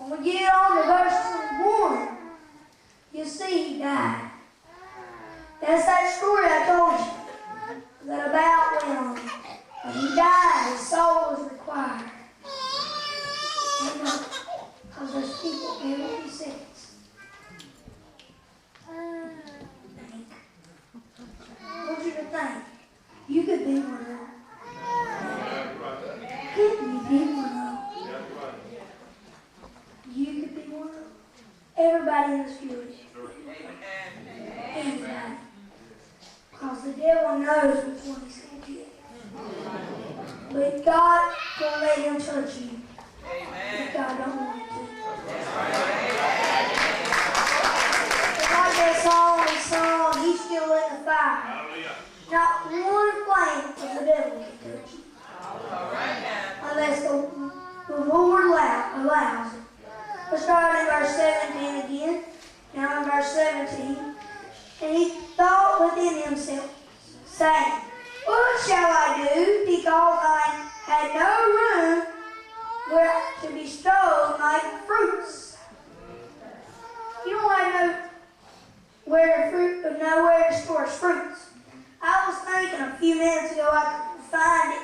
When we get on to verse 21, you'll see he died. That's that story I told you. That about when he died, his soul was required. Because there's people every 2 seconds. I want you to think. You could be one of them. Couldn't you be one of them? You could be one of them. Everybody in this village. Anybody. Because the devil knows which one he's going to get. But God will let him touch you. But God don't want him to. Like that song we sung, he's still in the fire. Not one flame of the devil can touch you. Unless the Lord allows it. Let's start in verse 17 again. Now in verse 17. And he thought within himself, saying, what shall I do, because I had no room where to bestow my fruits? You don't have nowhere to store his fruits. I was thinking a few minutes ago I couldn't find it.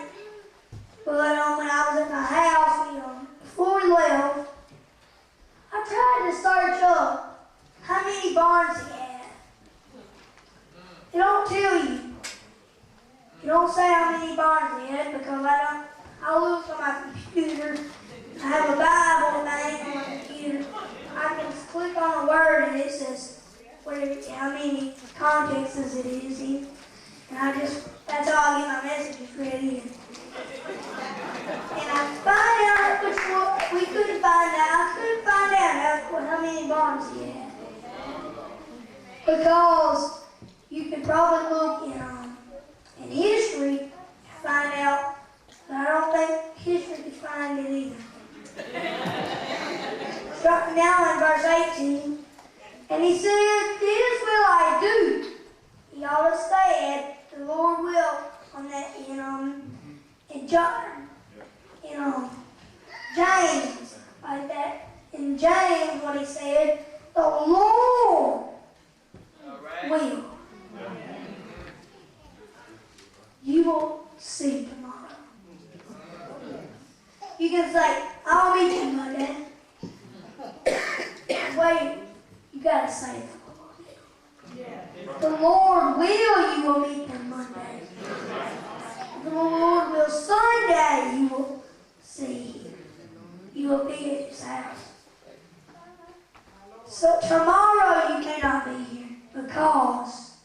But when I was at my house, before we left, I tried to search up how many barns he had. It don't tell you. It don't say how many barns he had because I looked on my computer. I have a Bible thing on my computer. I can click on a word and it says how many contexts it is in. And that's how I get my messages read in. And I find out which one we couldn't find out. I couldn't find out how many barns he had. Because you could probably look in history to find out, but I don't think history could find it either. Starting now in verse 18, and he said, this will I do. He always said, the Lord will on that, in John, James, like that. In James, what he said, the Lord will. You will see tomorrow. You can say, I'll meet you Monday. Wait, you gotta say it. The Lord will, you will meet him Monday. The Lord will Sunday, you will see him. You will be at his house. So tomorrow you cannot be here because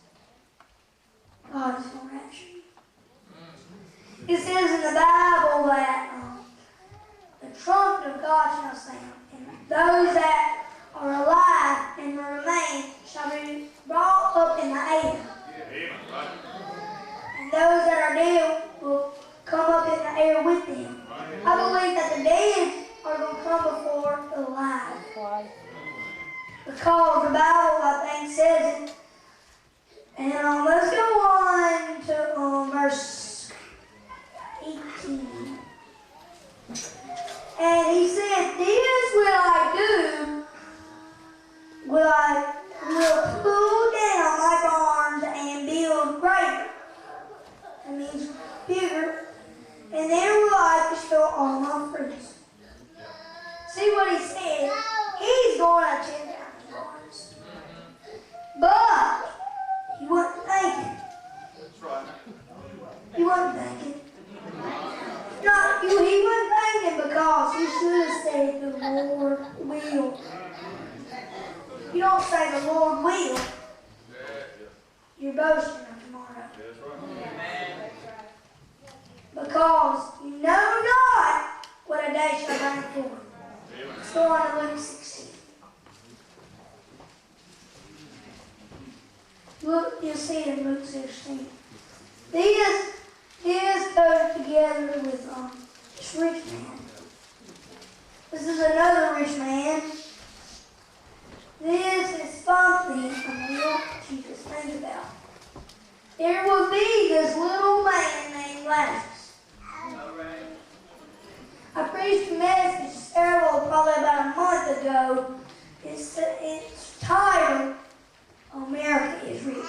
God is going to rapture you. It says in the Bible that the trumpet of God shall sound, and those that are alive and remain shall be brought up in the air. And those that are dead will come up in the air with them. I believe that the dead are going to come before the alive. Because the Bible, I think, says it. And let's go on to verse 18. And he said, this will I do. Will pull down my barns and build greater. That means bigger. And then will I bestow all my fruits. See what he said? He's going to tear down his barns. But he wasn't thinking. That's right. He wasn't thinking. He wasn't thinking because he should have said the Lord will. You don't say the Lord will. You're boasting of tomorrow. Because you know not what a day shall bring forth. Let's go on to Luke 16. Look, you'll see it in Luke 16. These go together with this rich man. This is another rich man. This is something I want you to think about. There will be this little man named Lazarus. I preached a message several, probably about a month month ago. It's titled, America is Rich.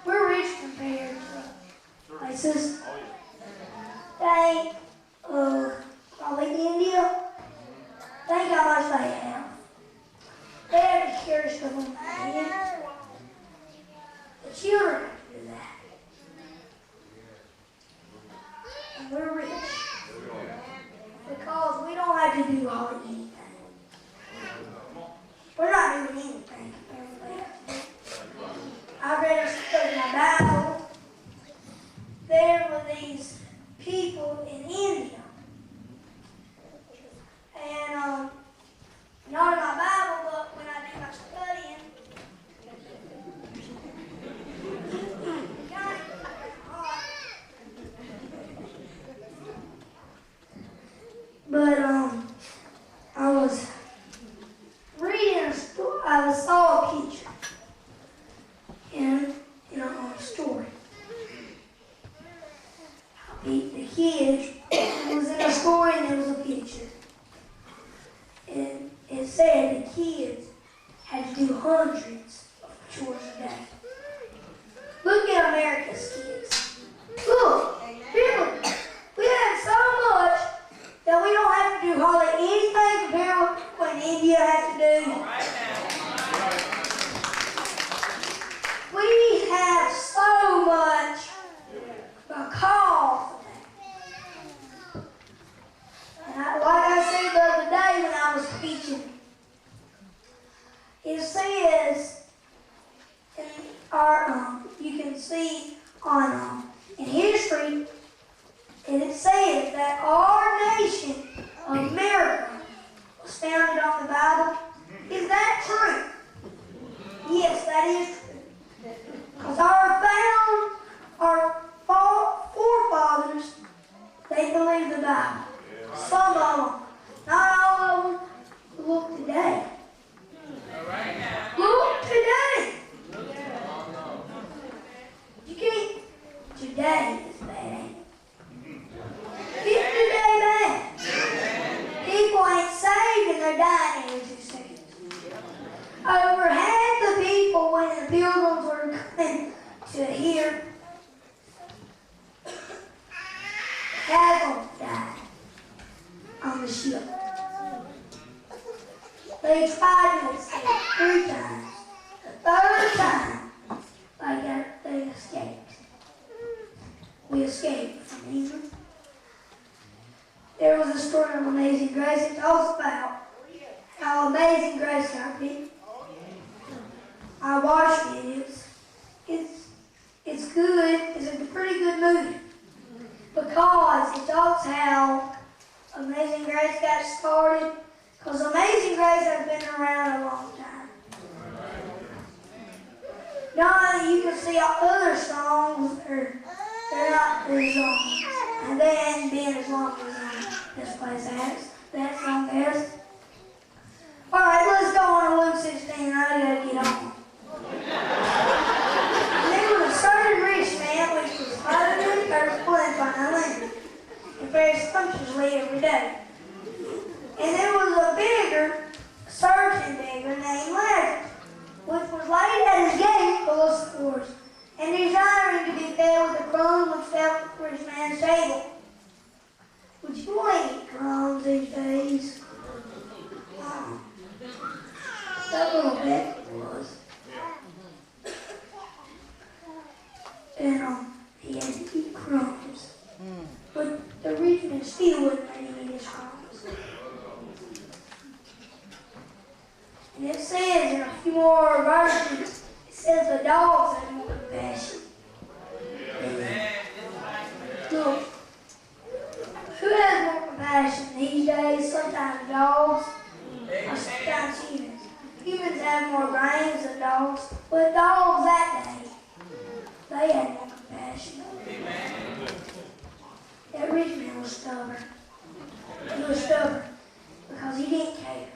We're rich compared to places. Think of probably India. Think how much they have. They have to carry stuff on their head. The children have to do that. And we're rich. Because we don't have to do hardly anything. We're not doing anything. I read a story in my Bible. There were these people in India. And not in my Bible, but when I do my studying, but I was reading a story. I saw a picture in a story. The kids, it was in a story and there was a picture. And it said the kids had to do hundreds of chores a day. Look at America's kids. Look, really, we have so much that we don't have to do hardly anything compared with what India has to do. We have so much because of that. And like I said the other day when I was teaching, it says in our, you can see on in history, and it says that our nation, America, was founded on the Bible. Is that true? Yes, that is true. Because our forefathers, they believed the Bible. Some of them, not all of them. Look today. Look today. You can't. Today is bad. It's today bad. People ain't saved and they're dying every 2 seconds. Over half the people when the pilgrims were coming to here, half of them died on the ship. They tried to escape 3 times. The 3rd time, they escaped. We escaped from England. There was a story of Amazing Grace. It talks about how Amazing Grace got people. I watched it. It's good. It's a pretty good movie because it talks how Amazing Grace got started. Because Amazing Grace has been around a long time. Now you can see other songs, they're not as long. And they hadn't been as long as this place has. That song has. Alright, let's go on to Luke 16. I gotta get on. And there was a certain rich man which was utterly thirsty and finally and very sumptuously every day. And there was a certain beggar named Lazarus, which was laid at his gate full of sores, and desiring to be fed with the crumbs which fell from the rich man's table. Would you want to eat crumbs these days? That little beggar was. And he had to eat crumbs. But the rich man still wouldn't let him eat his crumbs. And it says in a few more verses, it says the dogs have more compassion. Look, who has more compassion these days? Sometimes dogs, or sometimes humans. Humans have more brains than dogs, but dogs that day, they had more compassion. That rich man was stubborn. He was stubborn because he didn't care.